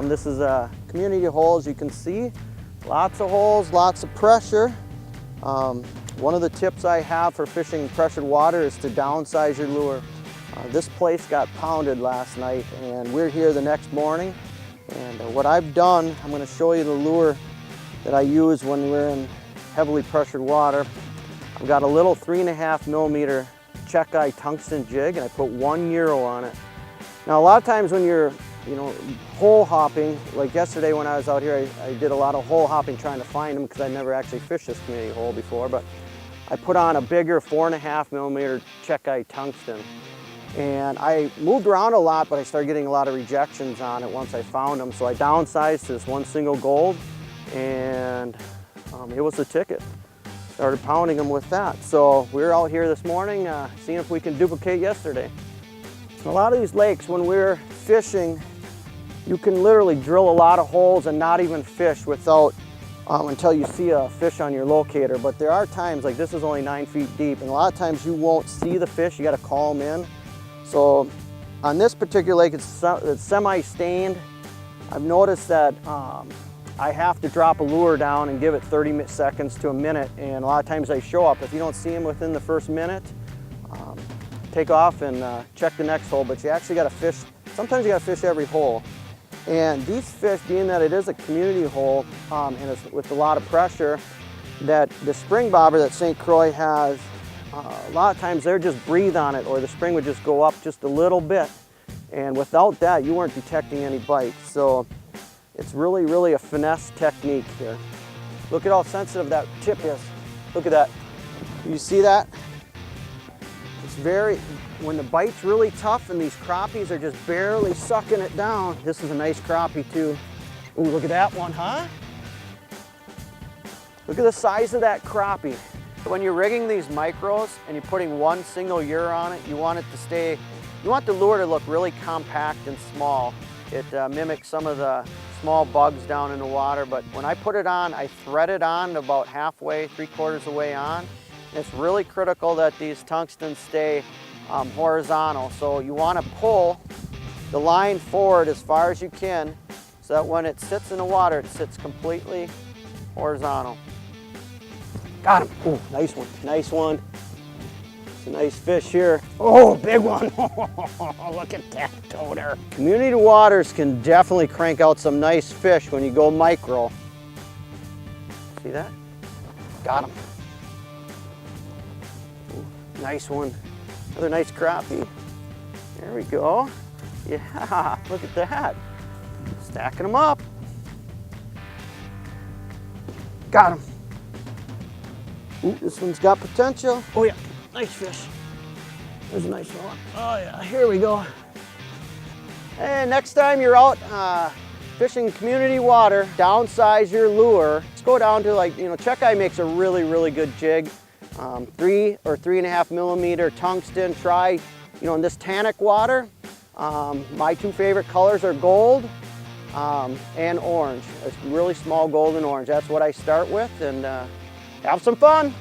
This is a community hole, as you can see. Lots of holes, lots of pressure. One of the tips I have for fishing pressured water is to downsize your lure. This place got pounded last night and we're here the next morning. And what I've done, I'm going to show you the lure that I use when we're in heavily pressured water. I've got a little 3.5 millimeter Chekai tungsten jig, and I put 1 euro on it. Now a lot of times when you're hole hopping, like yesterday when I was out here, I did a lot of hole hopping trying to find them because I never actually fished this community hole before, but I put on a bigger 4.5 millimeter Chekai tungsten. And I moved around a lot, but I started getting a lot of rejections on it once I found them. So I downsized to this one single gold, and it was the ticket. Started pounding them with that. So we're out here this morning seeing if we can duplicate yesterday. A lot of these lakes, when we're fishing, you can literally drill a lot of holes and not even fish without until you see a fish on your locator. But there are times, like this is only 9 feet deep, and a lot of times you won't see the fish. You got to call them in. So on this particular lake, it's semi-stained. I've noticed that I have to drop a lure down and give it 30 seconds to a minute, and a lot of times they show up. If you don't see them within the first minute, take off and check the next hole. But you actually got to fish, sometimes you got to fish every hole. And these fish, being that it is a community hole and it's with a lot of pressure, that the spring bobber that St. Croix has, a lot of times they're just breathe on it, or the spring would just go up just a little bit. And without that, you weren't detecting any bites. So it's really, really a finesse technique here. Look at how sensitive that tip is. Look at that. You see that? It's very, when the bite's really tough and these crappies are just barely sucking it down. This is a nice crappie too. Ooh, look at that one, huh? Look at the size of that crappie. When you're rigging these micros and you're putting one single lure on it, you want it to stay, you want the lure to look really compact and small. It mimics some of the small bugs down in the water, but when I put it on, I thread it on about halfway, 3/4 of the way on. It's really critical that these tungstens stay horizontal. So you want to pull the line forward as far as you can so that when it sits in the water, it sits completely horizontal. Got him. Oh, nice one. Nice one. It's a nice fish here. Oh, big one. Look at that toter. Community waters can definitely crank out some nice fish when you go micro. See that? Got him. Ooh, nice one. Another nice crappie. There we go. Yeah, look at that. Stacking them up. Got him. Ooh, this one's got potential. Oh yeah, nice fish. There's a nice one. Oh yeah, here we go. And next time you're out fishing community water, downsize your lure. Just go down to, like, Chekai makes a really, really good jig. 3 or 3.5 millimeter tungsten. Try, in this tannic water, my 2 favorite colors are gold and orange. A really small gold and orange. That's what I start with, and have some fun.